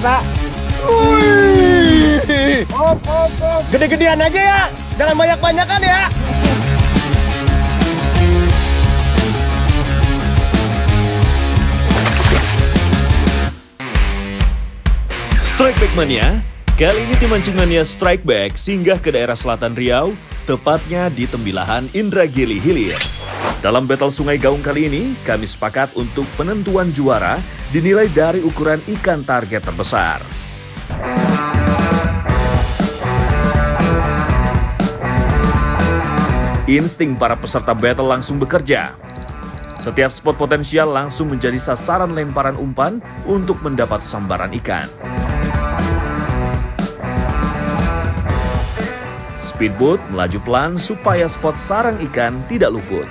mata. Wih. Gede-gedean aja ya, jangan banyak-banyakan ya. Strike Back Mania, kali ini tim mancing mania Strike Back singgah ke daerah selatan Riau, tepatnya di Tembilahan Indragiri Hilir. Dalam battle Sungai Gaung kali ini, kami sepakat untuk penentuan juara dinilai dari ukuran ikan target terbesar. Insting para peserta battle langsung bekerja. Setiap spot potensial langsung menjadi sasaran lemparan umpan untuk mendapat sambaran ikan. Speedboat melaju pelan supaya spot sarang ikan tidak luput.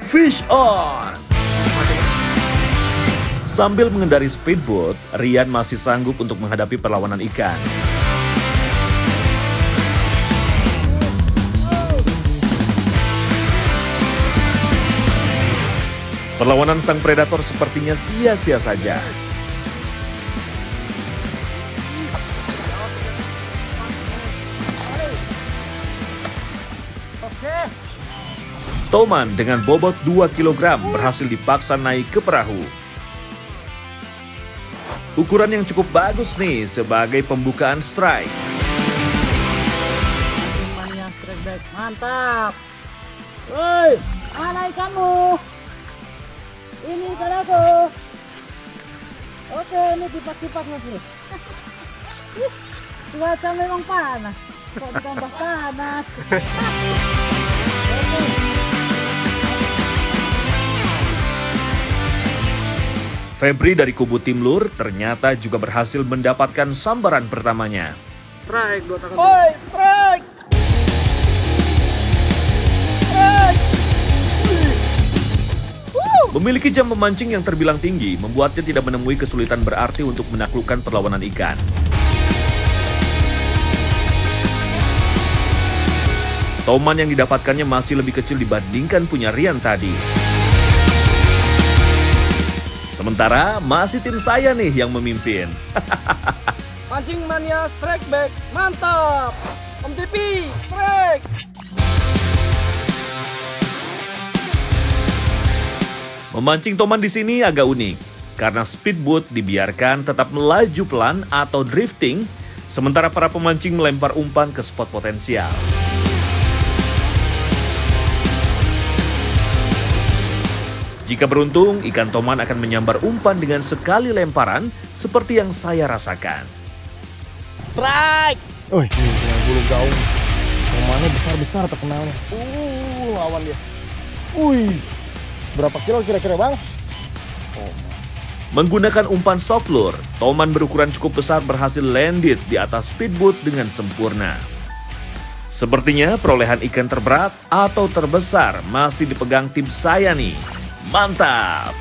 Fish on! Sambil mengendari speedboat, Rian masih sanggup untuk menghadapi perlawanan ikan. Perlawanan sang predator sepertinya sia-sia saja. Toman dengan bobot 2 kg berhasil dipaksa naik ke perahu. Ukuran yang cukup bagus nih sebagai pembukaan strike. Mania Strike Back, mantap. Woi, mana ikanmu? Ini ikan aku. Oke, ini kipas-kipas mas bro. Cuaca memang panas. Kok ditambah panas? Febri dari kubu tim Lur ternyata juga berhasil mendapatkan sambaran pertamanya. Strike, dua tangan. Oi, strike! Strike! Memiliki jam memancing yang terbilang tinggi, membuatnya tidak menemui kesulitan berarti untuk menaklukkan perlawanan ikan. Toman yang didapatkannya masih lebih kecil dibandingkan punya Rian tadi. Sementara masih tim saya nih yang memimpin. Mancing mania Strike Back, mantap! Om TV, strike! Memancing Toman di sini agak unik, karena speedboat dibiarkan tetap melaju pelan atau drifting, sementara para pemancing melempar umpan ke spot potensial. Jika beruntung, ikan Toman akan menyambar umpan dengan sekali lemparan seperti yang saya rasakan. Strike! Wih, ini bulu gaung. Tomannya besar-besar terkenalnya. Lawan dia. Wih, berapa kilo kira-kira bang? Menggunakan umpan soft lure, Toman berukuran cukup besar berhasil landed di atas speedboat dengan sempurna. Sepertinya perolehan ikan terberat atau terbesar masih dipegang tim saya nih. Mantap!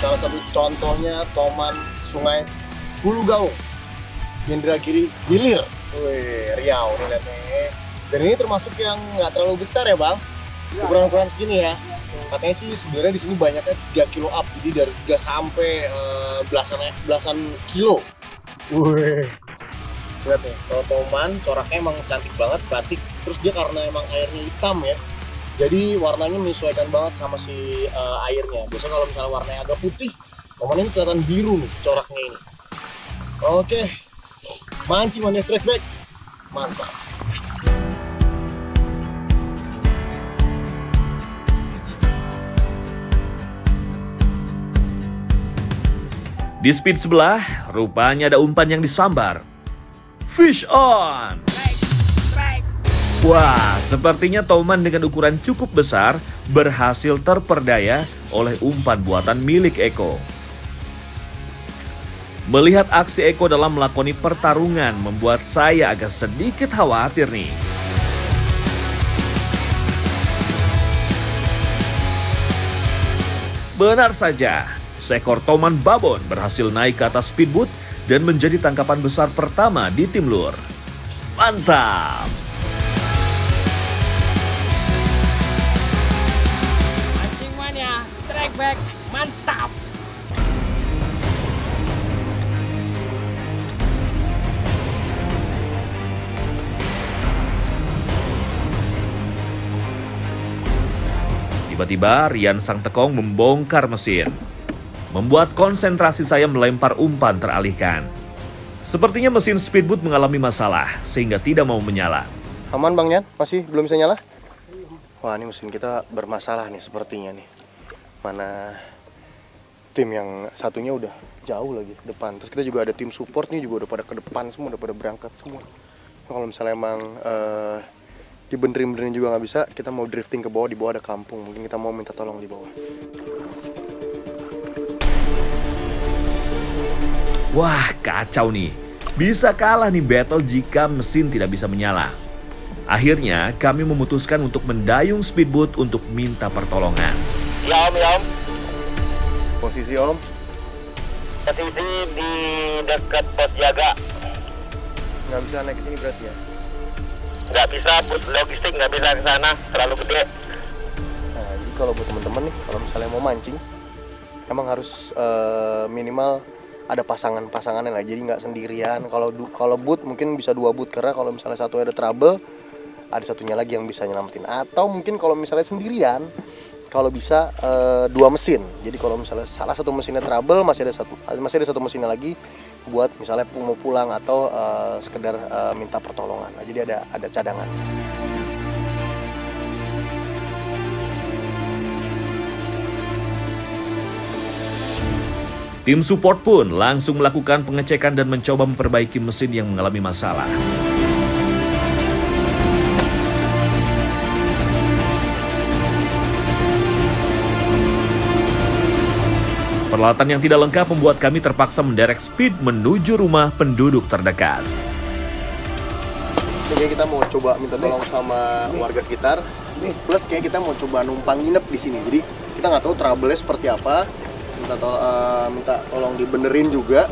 Salah satu contohnya Toman Sungai Hulu Gaung, Indragiri Hilir, Riau nih lihat nih. Dan ini termasuk yang nggak terlalu besar ya bang, ukuran-ukuran segini ya. Katanya sih sebenarnya di sini banyaknya 3 kilo up, jadi dari 3 sampai belasan kilo. Wih, lihat nih, kalau Toman coraknya emang cantik banget, batik. Terus dia karena emang airnya hitam ya, jadi warnanya menyesuaikan banget sama si airnya. Biasanya kalau misalnya warnanya agak putih, Toman ini kelihatan biru nih coraknya ini. Oke, mancing mania Strike Back, mantap. Di speed sebelah, rupanya ada umpan yang disambar. Fish on! Wah, sepertinya Toman dengan ukuran cukup besar berhasil terperdaya oleh umpan buatan milik Eko. Melihat aksi Eko dalam melakoni pertarungan membuat saya agak sedikit khawatir nih. Benar saja, seekor Toman babon berhasil naik ke atas speedboat dan menjadi tangkapan besar pertama di tim Lur. Mantap! back, mantap. Tiba-tiba Rian sang tekong membongkar mesin, membuat konsentrasi saya melempar umpan teralihkan. Sepertinya mesin speedboat mengalami masalah sehingga tidak mau menyala. Aman Bang Yan? Masih belum bisa nyala? Wah, ini mesin kita bermasalah nih sepertinya nih. Mana tim yang satunya udah jauh lagi ke depan. Terus kita juga ada tim support nih juga udah pada ke depan semua, udah pada berangkat semua. Kalau misalnya emang dibenerin juga nggak bisa, kita mau drifting ke bawah, di bawah ada kampung, mungkin kita mau minta tolong di bawah. Wah, kacau nih. Bisa kalah nih battle jika mesin tidak bisa menyala. Akhirnya kami memutuskan untuk mendayung speedboat untuk minta pertolongan. Ya Om. Posisi Om. Posisi di dekat pos jaga. Nggak bisa naik ke sini berarti ya? Nggak bisa, bus logistik nggak bisa ke sana, terlalu gede. Nah, jadi kalau buat teman-teman nih, kalau misalnya mau mancing, emang harus minimal ada pasangan-pasangannya lah, jadi nggak sendirian. Kalau boot mungkin bisa 2 boot, karena kalau misalnya satu ada trouble, ada satunya lagi yang bisa nyelamatin. Atau mungkin kalau misalnya sendirian, kalau bisa 2 mesin. Jadi kalau misalnya salah satu mesinnya trouble, masih ada satu mesinnya lagi buat misalnya mau pulang atau sekedar minta pertolongan. Nah, jadi ada cadangan. Tim support pun langsung melakukan pengecekan dan mencoba memperbaiki mesin yang mengalami masalah. Peralatan yang tidak lengkap membuat kami terpaksa menderek speed menuju rumah penduduk terdekat. Kayaknya kita mau coba minta tolong sama warga sekitar, plus kayak kita mau coba numpang nginep di sini. Jadi kita nggak tahu trouble-nya seperti apa. Minta tolong dibenerin juga.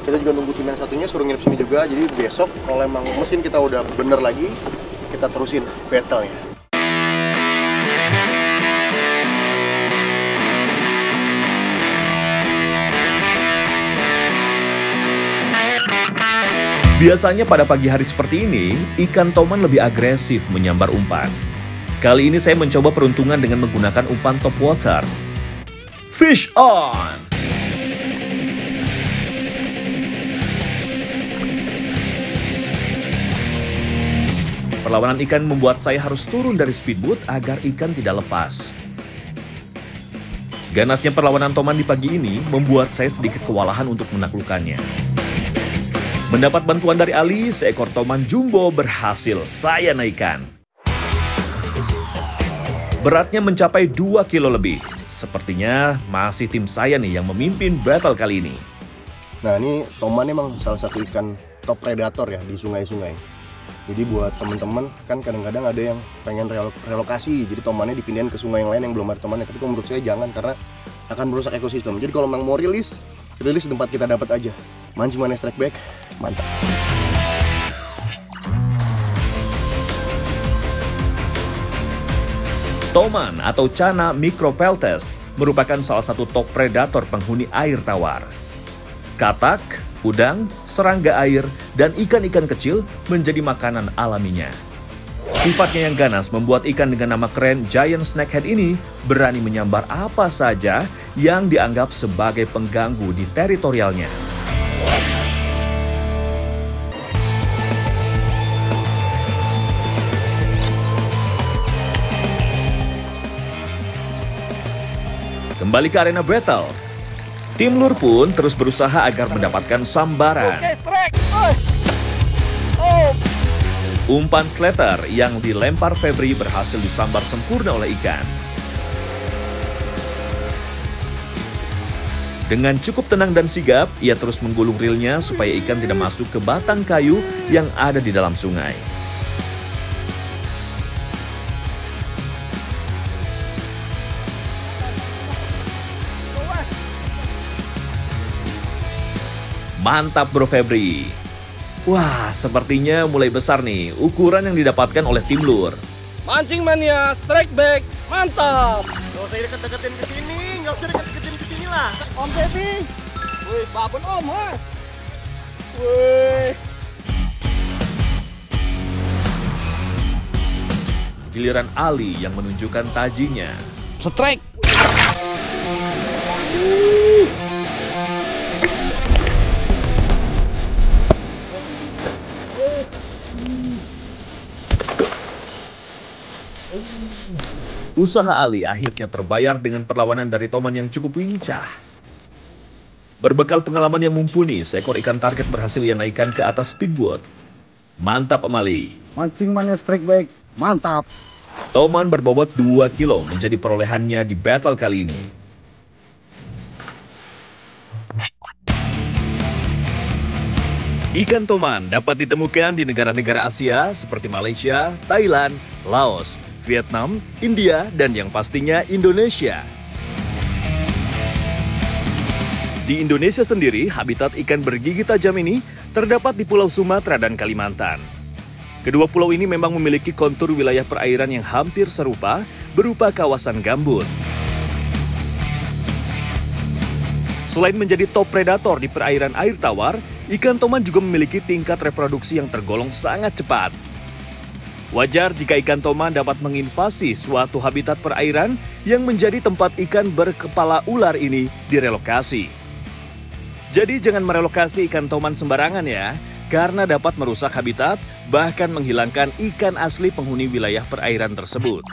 Kita juga nunggu tim yang satunya suruh nginep sini juga. Jadi besok kalau emang mesin kita udah bener lagi, kita terusin battle-nya. Biasanya pada pagi hari seperti ini, ikan toman lebih agresif menyambar umpan. Kali ini saya mencoba peruntungan dengan menggunakan umpan top water. Fish on! Perlawanan ikan membuat saya harus turun dari speedboat agar ikan tidak lepas. Ganasnya perlawanan toman di pagi ini membuat saya sedikit kewalahan untuk menaklukkannya. Mendapat bantuan dari Ali, seekor toman jumbo berhasil saya naikkan. Beratnya mencapai 2 kilo lebih. Sepertinya masih tim saya nih yang memimpin battle kali ini. Nah, ini toman emang salah satu ikan top predator ya di sungai-sungai. Jadi buat teman-teman kan kadang-kadang ada yang pengen relokasi, jadi tomannya dipindahin ke sungai yang lain yang belum ada tomannya. Tapi kalau menurut saya jangan, karena akan merusak ekosistem. Jadi kalau memang mau rilis di tempat kita dapat aja. Mancing Mania Strike Back, mantap. Toman atau Channa micropeltes merupakan salah satu top predator penghuni air tawar. Katak, udang, serangga air, dan ikan-ikan kecil menjadi makanan alaminya. Sifatnya yang ganas membuat ikan dengan nama keren Giant Snakehead ini berani menyambar apa saja yang dianggap sebagai pengganggu di teritorialnya. Kembali ke arena battle. Tim Lur pun terus berusaha agar mendapatkan sambaran. Umpan slater yang dilempar Febri berhasil disambar sempurna oleh ikan. Dengan cukup tenang dan sigap, ia terus menggulung reelnya supaya ikan tidak masuk ke batang kayu yang ada di dalam sungai. Mantap Bro Febri. Wah, sepertinya mulai besar nih ukuran yang didapatkan oleh tim Lur. Mancing Mania Strike Back, mantap. Gak usah deket-deketin ke sini. nggak usah deket-deketin ke sini lah. Om Devi. Wih, babon Om, ha. Wih. Giliran Ali yang menunjukkan tajinya. Strike. Usaha Ali akhirnya terbayar dengan perlawanan dari Toman yang cukup lincah. Berbekal pengalaman yang mumpuni, seekor ikan target berhasil ia naikkan ke atas speedboat. Mantap Om Ali. Mancing mania strike back. Mantap. Toman berbobot 2 kilo menjadi perolehannya di battle kali ini. Ikan toman dapat ditemukan di negara-negara Asia seperti Malaysia, Thailand, Laos, Vietnam, India, dan yang pastinya Indonesia. Di Indonesia sendiri, habitat ikan bergigi tajam ini terdapat di Pulau Sumatera dan Kalimantan. Kedua pulau ini memang memiliki kontur wilayah perairan yang hampir serupa, berupa kawasan gambut. Selain menjadi top predator di perairan air tawar, ikan toman juga memiliki tingkat reproduksi yang tergolong sangat cepat. Wajar jika ikan toman dapat menginvasi suatu habitat perairan yang menjadi tempat ikan berkepala ular ini direlokasi. Jadi jangan merelokasi ikan toman sembarangan ya, karena dapat merusak habitat, bahkan menghilangkan ikan asli penghuni wilayah perairan tersebut.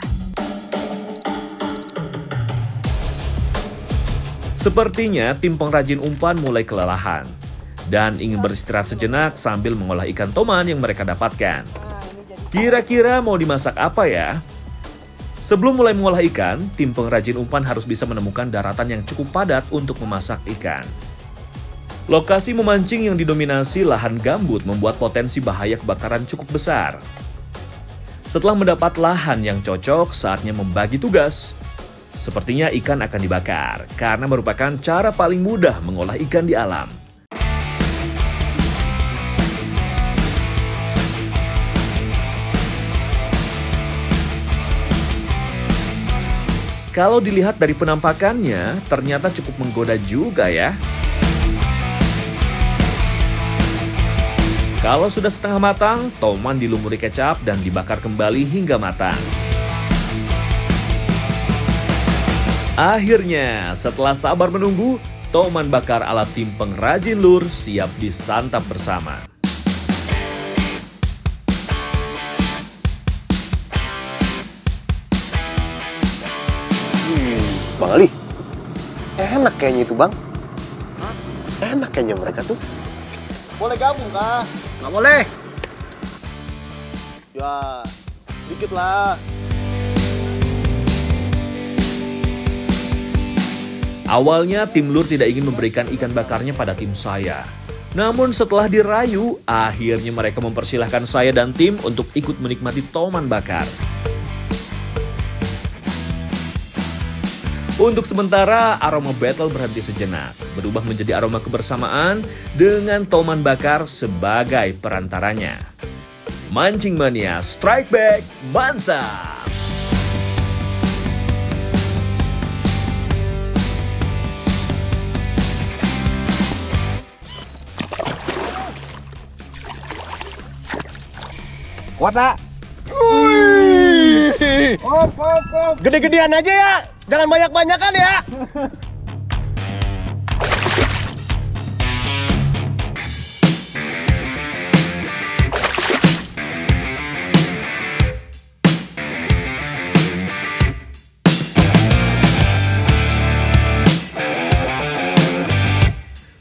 Sepertinya tim pengrajin umpan mulai kelelahan dan ingin beristirahat sejenak sambil mengolah ikan toman yang mereka dapatkan. Kira-kira mau dimasak apa ya? Sebelum mulai mengolah ikan, tim pengrajin umpan harus bisa menemukan daratan yang cukup padat untuk memasak ikan. Lokasi memancing yang didominasi lahan gambut membuat potensi bahaya kebakaran cukup besar. Setelah mendapat lahan yang cocok, saatnya membagi tugas. Sepertinya ikan akan dibakar, karena merupakan cara paling mudah mengolah ikan di alam. Kalau dilihat dari penampakannya, ternyata cukup menggoda juga ya. Kalau sudah setengah matang, toman dilumuri kecap dan dibakar kembali hingga matang. Akhirnya, setelah sabar menunggu, toman bakar ala tim pengrajin lur siap disantap bersama. Bang Ali, enak kayaknya itu bang. Enak kayaknya mereka tuh. Boleh gabung kah? Nggak boleh. Ya, dikit lah. Awalnya tim lur tidak ingin memberikan ikan bakarnya pada tim saya. Namun setelah dirayu, akhirnya mereka mempersilahkan saya dan tim untuk ikut menikmati toman bakar. Untuk sementara, aroma battle berhenti sejenak, berubah menjadi aroma kebersamaan dengan toman bakar sebagai perantaranya. Mancing Mania Strike Back, mantap! Kuat tak? Gede-gedean aja ya, jangan banyak-banyakan ya.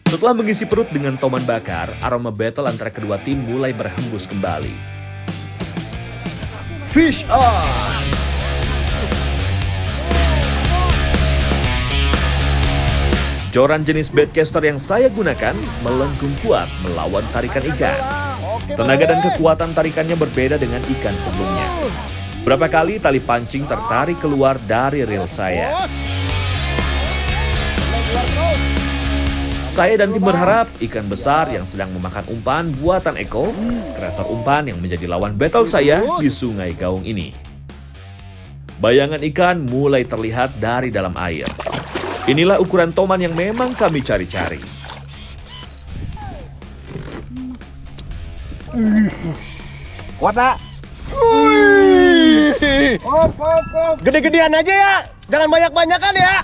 Setelah mengisi perut dengan toman bakar, aroma battle antara kedua tim mulai berhembus kembali. Fish on! Joran jenis baitcaster yang saya gunakan melengkung kuat melawan tarikan ikan. Tenaga dan kekuatan tarikannya berbeda dengan ikan sebelumnya. Berapa kali tali pancing tertarik keluar dari reel saya. Saya dan tim berharap ikan besar yang sedang memakan umpan buatan Eko, kreator umpan yang menjadi lawan battle saya di Sungai Gaung ini. Bayangan ikan mulai terlihat dari dalam air. Inilah ukuran toman yang memang kami cari-cari. Kuat tak? Gede-gedean aja ya, jangan banyak-banyakan ya.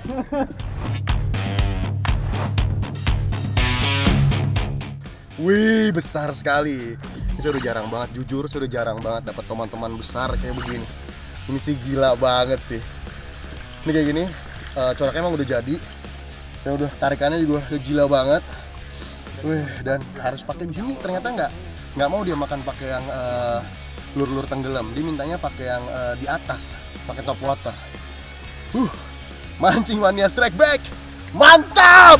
Wih, besar sekali. Saya udah jarang banget, jujur saya udah jarang banget dapat teman-teman besar kayak begini. Ini sih gila banget sih. Ini kayak gini, coraknya emang udah jadi. Dan udah tarikannya juga udah gila banget. Wih, dan harus pakai di sini ternyata nggak mau dia makan pakai yang lur-lur tenggelam. Dia mintanya pakai yang di atas, pakai top water. Mancing mania strike back, mantap!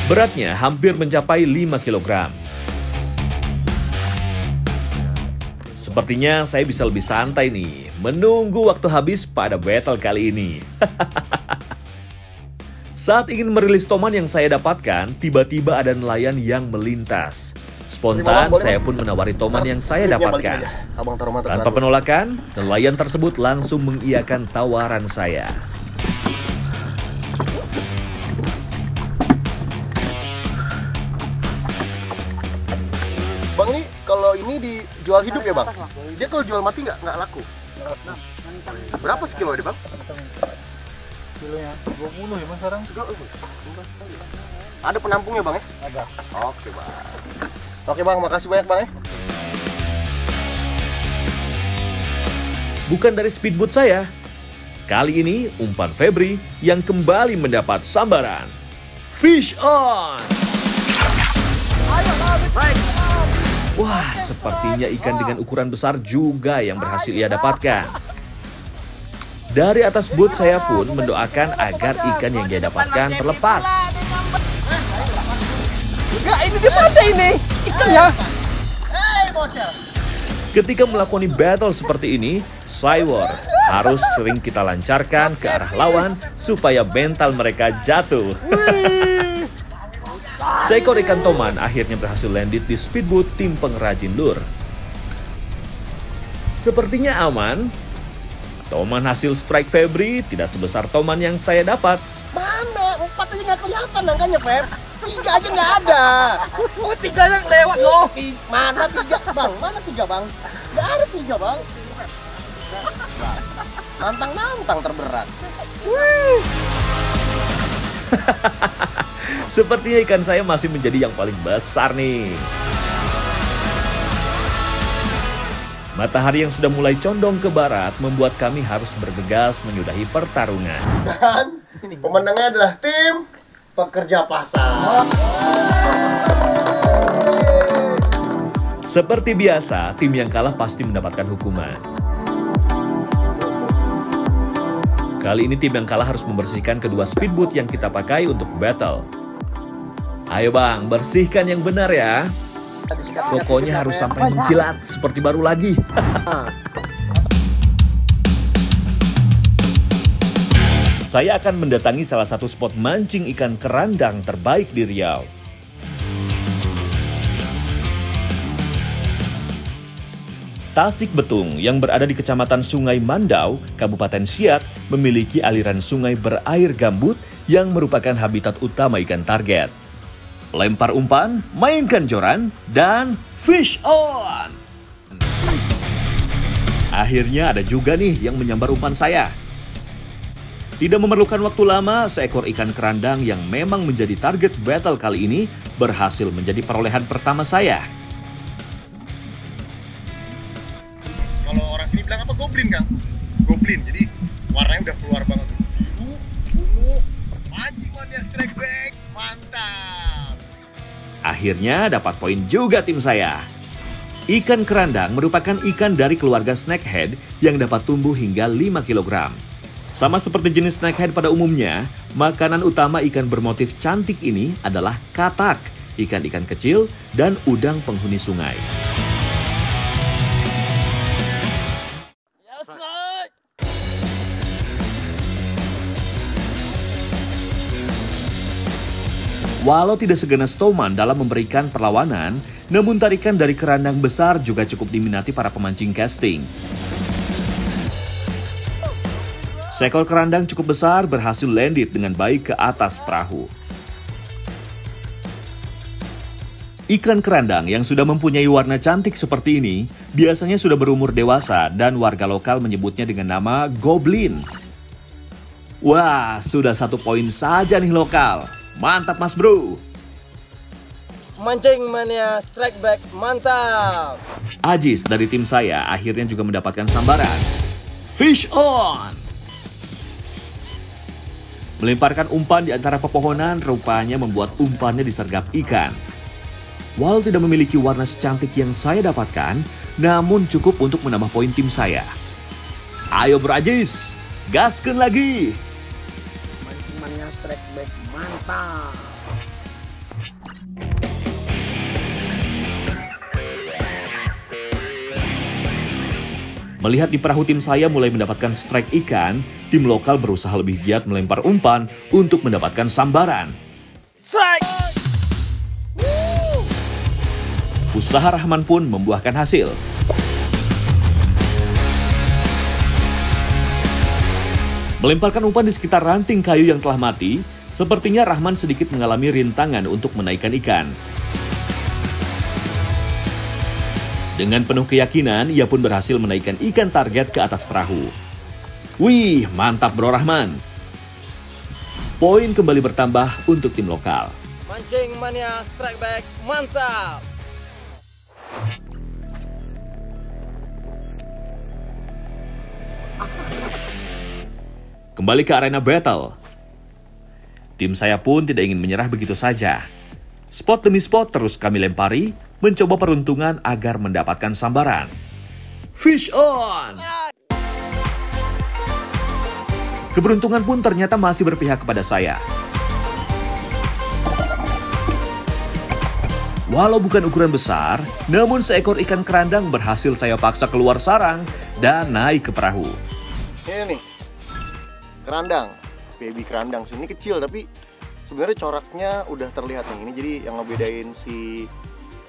Beratnya hampir mencapai 5 kg. Sepertinya saya bisa lebih santai nih, menunggu waktu habis pada battle kali ini. Saat ingin merilis toman yang saya dapatkan, tiba-tiba ada nelayan yang melintas. Spontan, saya pun menawari toman yang saya dapatkan. Tanpa penolakan, nelayan tersebut langsung mengiyakan tawaran saya. Bang, ini kalau ini dijual hidup ya bang? Dia kalau jual mati nggak laku? Berapa sekilo deh bang? Kilonya 20 ya mas sekarang. Ada penampungnya bang ya? Ada. Oke bang. Oke bang, makasih banyak bang ya. Bukan dari speedboat saya. Kali ini umpan Febri yang kembali mendapat sambaran. Fish on! Wah, sepertinya ikan dengan ukuran besar juga yang berhasil ia dapatkan. Dari atas boot saya pun mendoakan agar ikan yang dia dapatkan terlepas. Enggak, ini di pantai ini. Ikan ya. Ketika melakoni battle seperti ini, Cywar harus sering kita lancarkan ke arah lawan supaya mental mereka jatuh. Seekor ikan toman akhirnya berhasil landed di speedboat tim pengrajin lur. Sepertinya aman. Toman hasil strike Febri tidak sebesar toman yang saya dapat. Mana? 4 aja nggak kelihatan angkanya Feb. 3 aja nggak ada. Oh, 3 yang lewat loh. Mana 3 bang? Mana 3 bang? Nggak ada 3 bang. Nantang terberat. Sepertinya ikan saya masih menjadi yang paling besar nih. Matahari yang sudah mulai condong ke barat membuat kami harus bergegas menyudahi pertarungan. Dan pemenangnya adalah tim pekerja pasar. Seperti biasa, tim yang kalah pasti mendapatkan hukuman. Kali ini tim yang kalah harus membersihkan kedua speedboat yang kita pakai untuk battle. Ayo bang, bersihkan yang benar ya. Pokoknya harus sampai mengkilat seperti baru lagi. Saya akan mendatangi salah satu spot mancing ikan kerandang terbaik di Riau. Tasik Betung yang berada di Kecamatan Sungai Mandau, Kabupaten Siak, memiliki aliran sungai berair gambut yang merupakan habitat utama ikan target. Lempar umpan, mainkan joran, dan fish on! Akhirnya ada juga nih yang menyambar umpan saya. Tidak memerlukan waktu lama, seekor ikan kerandang yang memang menjadi target battle kali ini berhasil menjadi perolehan pertama saya. Kalau orang sini bilang apa? Goblin Kang? Goblin, jadi warnanya udah keluar banget. Biru, ungu, mancing mania strike back, mantap! Akhirnya dapat poin juga tim saya. Ikan kerandang merupakan ikan dari keluarga snakehead yang dapat tumbuh hingga 5 kg. Sama seperti jenis snakehead pada umumnya, makanan utama ikan bermotif cantik ini adalah katak, ikan-ikan kecil, dan udang penghuni sungai. Walau tidak seganas toman dalam memberikan perlawanan, namun tarikan dari kerandang besar juga cukup diminati para pemancing casting. Seekor kerandang cukup besar berhasil landed dengan baik ke atas perahu. Ikan kerandang yang sudah mempunyai warna cantik seperti ini biasanya sudah berumur dewasa dan warga lokal menyebutnya dengan nama goblin. Wah, sudah 1 poin saja nih lokal. Mantap Mas Bro. Mancing mania strike back, mantap. Ajis dari tim saya akhirnya juga mendapatkan sambaran. Fish on! Melemparkan umpan di antara pepohonan rupanya membuat umpannya disergap ikan. Walau tidak memiliki warna secantik yang saya dapatkan, namun cukup untuk menambah poin tim saya. Ayo Bro Ajis, gaskeun lagi! Mancing mania strike back, mantap. Melihat di perahu tim saya mulai mendapatkan strike ikan, tim lokal berusaha lebih giat melempar umpan untuk mendapatkan sambaran. Strike! Usaha Rahman pun membuahkan hasil. Melemparkan umpan di sekitar ranting kayu yang telah mati, sepertinya Rahman sedikit mengalami rintangan untuk menaikkan ikan. Dengan penuh keyakinan, ia pun berhasil menaikkan ikan target ke atas perahu. Wih, mantap Bro Rahman. Poin kembali bertambah untuk tim lokal. Mancing mania strike back, mantap. Kembali ke arena battle. Tim saya pun tidak ingin menyerah begitu saja. Spot demi spot terus kami lempari, mencoba peruntungan agar mendapatkan sambaran. Fish on! Keberuntungan pun ternyata masih berpihak kepada saya. Walau bukan ukuran besar, namun seekor ikan kerandang berhasil saya paksa keluar sarang dan naik ke perahu. Ini nih, kerandang, baby kerandang. Sini kecil tapi sebenarnya coraknya udah terlihat nih. Ini jadi yang ngebedain si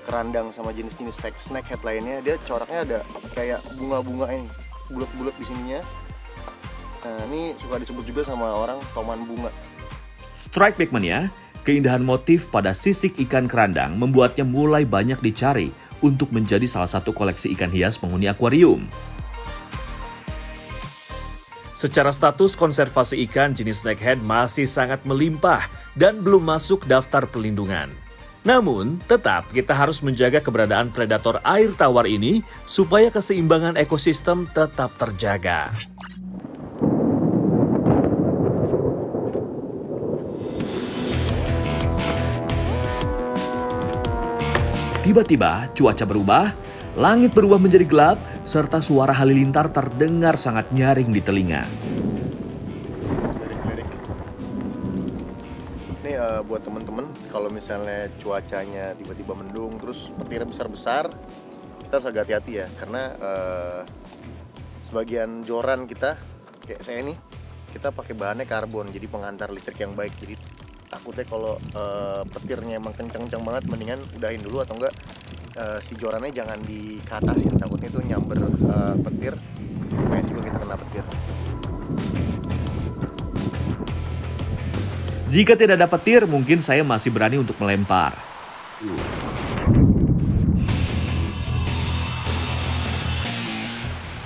kerandang sama jenis-jenis snakehead lainnya, dia coraknya ada kayak bunga-bunga ini, bulat-bulat di sininya. Nah, ini suka disebut juga sama orang toman bunga. Strike back mania, keindahan motif pada sisik ikan kerandang membuatnya mulai banyak dicari untuk menjadi salah satu koleksi ikan hias penghuni akuarium. Secara status konservasi ikan jenis snakehead masih sangat melimpah dan belum masuk daftar pelindungan. Namun, tetap kita harus menjaga keberadaan predator air tawar ini supaya keseimbangan ekosistem tetap terjaga. Tiba-tiba, cuaca berubah, langit berubah menjadi gelap, serta suara halilintar terdengar sangat nyaring di telinga. Buat temen-temen, kalau misalnya cuacanya tiba-tiba mendung terus petirnya besar-besar, kita harus agak hati-hati ya, karena sebagian joran kita kayak saya nih, kita pakai bahannya karbon, jadi penghantar listrik yang baik. Jadi takutnya kalau petirnya emang kencang-kencang banget, mendingan udahin dulu atau enggak si jorannya jangan dikatasin, takutnya itu nyamber petir, main juga kita kena petir. Jika tidak ada petir, mungkin saya masih berani untuk melempar.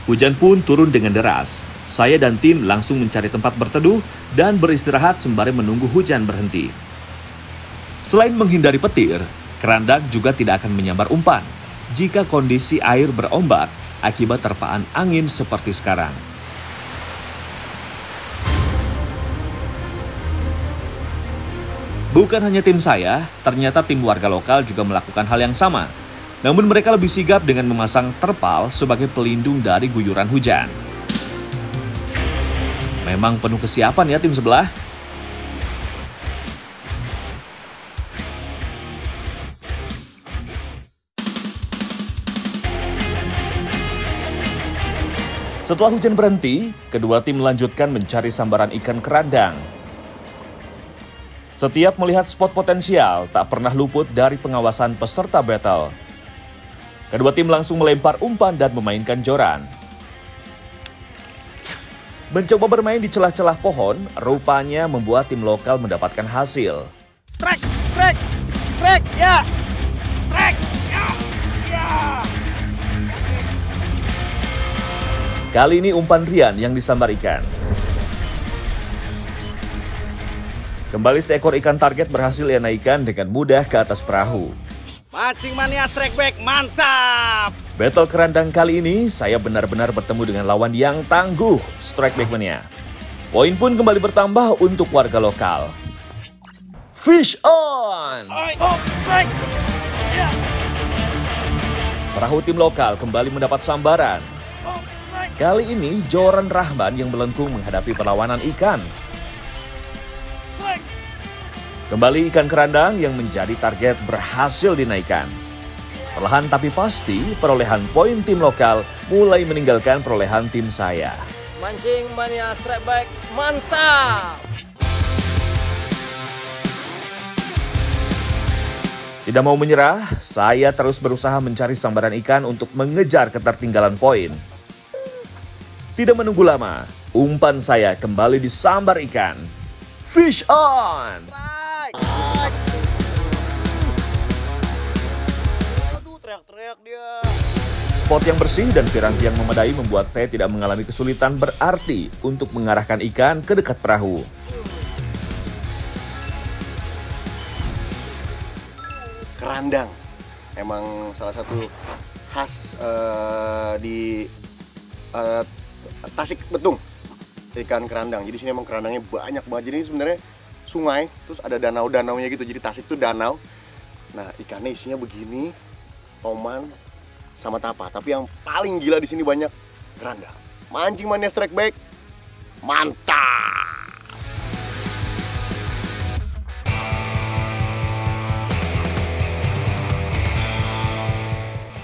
Hujan pun turun dengan deras. Saya dan tim langsung mencari tempat berteduh dan beristirahat sembari menunggu hujan berhenti. Selain menghindari petir, kerandang juga tidak akan menyambar umpan jika kondisi air berombak akibat terpaan angin seperti sekarang. Bukan hanya tim saya, ternyata tim warga lokal juga melakukan hal yang sama. Namun mereka lebih sigap dengan memasang terpal sebagai pelindung dari guyuran hujan. Memang penuh kesiapan ya tim sebelah. Setelah hujan berhenti, kedua tim melanjutkan mencari sambaran ikan kerandang. Setiap melihat spot potensial, tak pernah luput dari pengawasan peserta battle. Kedua tim langsung melempar umpan dan memainkan joran. Mencoba bermain di celah-celah pohon, rupanya membuat tim lokal mendapatkan hasil. Strike, strike, strike, ya. Strike, ya. Ya. Kali ini umpan Rian yang disambar ikan. Kembali seekor ikan target berhasil ia naikkan dengan mudah ke atas perahu. Mancing mania strike back, mantap. Battle kerandang kali ini, saya benar-benar bertemu dengan lawan yang tangguh, Strike Back Mania. Poin pun kembali bertambah untuk warga lokal. Fish on! Strike. Ya. Perahu tim lokal kembali mendapat sambaran. Kali ini, Joran Rahman yang melengkung menghadapi perlawanan ikan. Kembali ikan kerandang yang menjadi target berhasil dinaikkan. Perlahan tapi pasti, perolehan poin tim lokal mulai meninggalkan perolehan tim saya. Mancing mania strike back, mantap. Tidak mau menyerah, saya terus berusaha mencari sambaran ikan untuk mengejar ketertinggalan poin. Tidak menunggu lama, umpan saya kembali disambar ikan. Fish on! Aduh, teriak-teriak dia. Spot yang bersih dan piranti yang memadai membuat saya tidak mengalami kesulitan berarti untuk mengarahkan ikan ke dekat perahu. Kerandang emang salah satu khas di Tasik Betung, ikan kerandang. Jadi sini emang kerandangnya banyak banget. Jadi sebenarnya sungai, terus ada danau-danaunya gitu. Jadi Tasik itu danau. Nah, ikannya isinya begini, toman sama tapa. Tapi yang paling gila di sini banyak kerandang. Mancing mania strike back, mantap!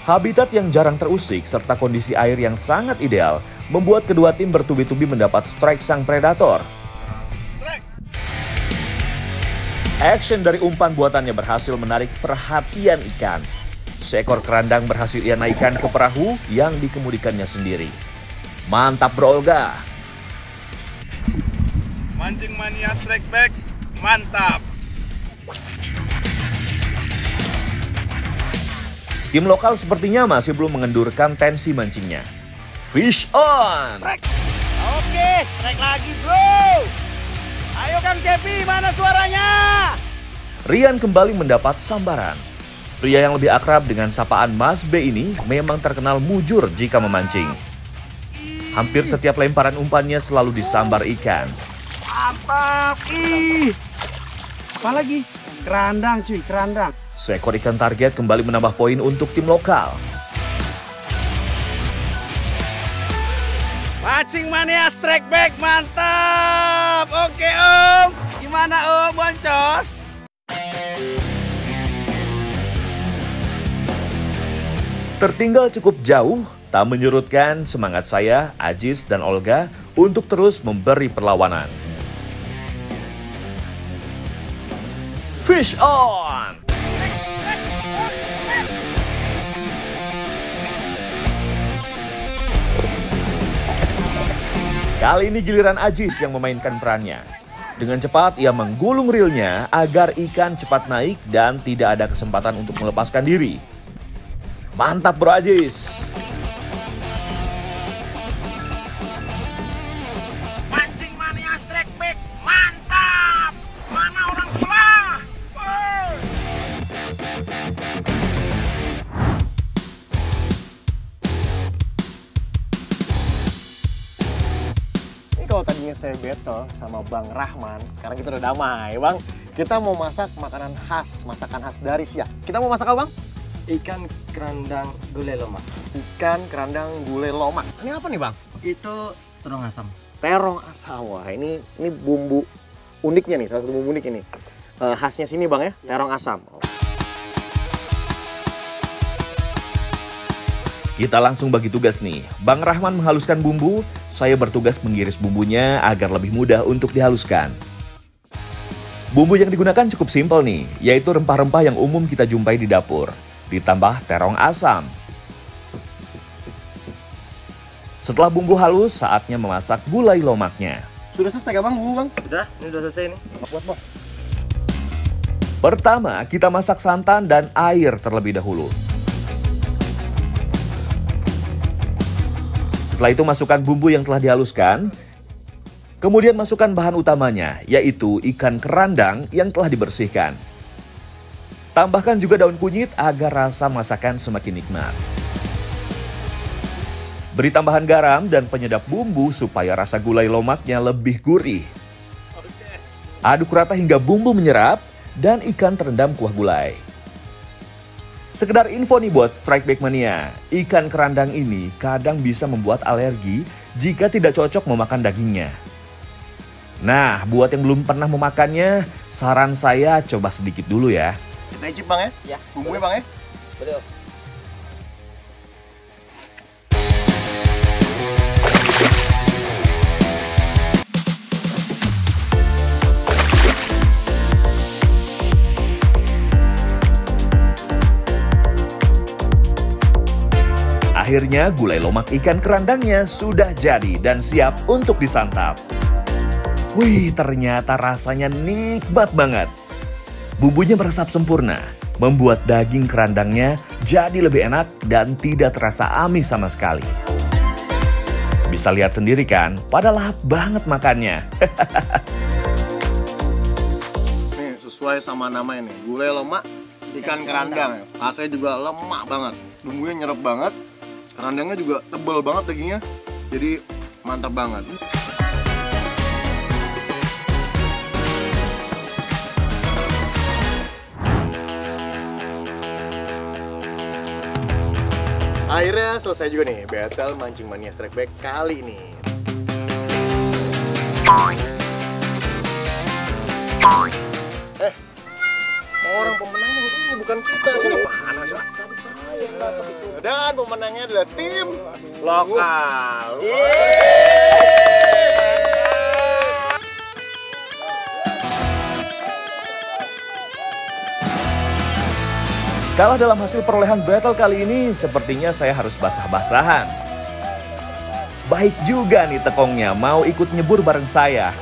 Habitat yang jarang terusik serta kondisi air yang sangat ideal membuat kedua tim bertubi-tubi mendapat strike sang predator. Action dari umpan buatannya berhasil menarik perhatian ikan. Seekor kerandang berhasil ia naikkan ke perahu yang dikemudikannya sendiri. Mantap bro Olga. Mancing mania strike back, mantap. Tim lokal sepertinya masih belum mengendurkan tensi mancingnya. Fish on! Oke, strike lagi bro. Ayo Kang Cepi, mana suaranya? Rian kembali mendapat sambaran. Pria yang lebih akrab dengan sapaan Mas B ini memang terkenal mujur jika memancing. Hampir setiap lemparan umpannya selalu disambar ikan. Mantap, apalagi kerandang cuy, kerandang. Seekor ikan target kembali menambah poin untuk tim lokal. Mancing mania strike back, mantap. Oke Om, gimana Om, boncos? Tertinggal cukup jauh, tak menyurutkan semangat saya, Ajis dan Olga untuk terus memberi perlawanan. Fish on! Kali ini giliran Ajis yang memainkan perannya. Dengan cepat ia menggulung reelnya agar ikan cepat naik dan tidak ada kesempatan untuk melepaskan diri. Mantap bro Ajis. Mancing mania strike back, mantap. Mana orang sebelah? Kalau tadinya saya battle sama Bang Rahman, sekarang kita udah damai, Bang. Kita mau masak makanan khas, masakan khas dari Siak. Kita mau masak apa, Bang? Ikan kerandang gulai lomak. Ikan kerandang gulai lomak. Ini apa nih, Bang? Itu terong asam. Terong asam. Wah, ini bumbu uniknya nih, salah satu bumbu unik ini. Khasnya sini, Bang ya, terong asam. Kita langsung bagi tugas nih. Bang Rahman menghaluskan bumbu, saya bertugas mengiris bumbunya agar lebih mudah untuk dihaluskan. Bumbu yang digunakan cukup simpel nih, yaitu rempah-rempah yang umum kita jumpai di dapur, ditambah terong asam. Setelah bumbu halus, saatnya memasak gulai lomaknya. Sudah selesai gak bang bumbu bang? Udah, ini udah selesai nih. Buat bang. Pertama, kita masak santan dan air terlebih dahulu. Setelah itu masukkan bumbu yang telah dihaluskan. Kemudian masukkan bahan utamanya, yaitu ikan kerandang yang telah dibersihkan. Tambahkan juga daun kunyit agar rasa masakan semakin nikmat. Beri tambahan garam dan penyedap bumbu supaya rasa gulai lomaknya lebih gurih. Aduk rata hingga bumbu menyerap dan ikan terendam kuah gulai. Sekedar info nih buat Strike Back Mania, ikan kerandang ini kadang bisa membuat alergi jika tidak cocok memakan dagingnya. Nah, buat yang belum pernah memakannya, saran saya coba sedikit dulu ya. Kita icip bang ya? Ya. Bumbunya bang ya? Betul. Akhirnya gulai lomak ikan kerandangnya sudah jadi dan siap untuk disantap. Wih, ternyata rasanya nikmat banget. Bumbunya meresap sempurna, membuat daging kerandangnya jadi lebih enak dan tidak terasa amis sama sekali. Bisa lihat sendiri kan, pada lahap banget makannya. Nih sesuai sama namanya nih, gulai lemak ikan kerandang. Rasanya juga lemak banget, bumbunya nyerap banget. Kerandangnya juga tebal banget dagingnya, jadi mantap banget. Akhirnya selesai juga nih battle mancing mania Strike Back kali ini. Orang pemenangnya ini bukan kita sih. Panas tadi saya yang dapat itu. Dan pemenangnya adalah tim lokal. Kalah dalam hasil perolehan battle kali ini, sepertinya saya harus basah-basahan. Baik juga nih tekongnya, mau ikut nyebur bareng saya.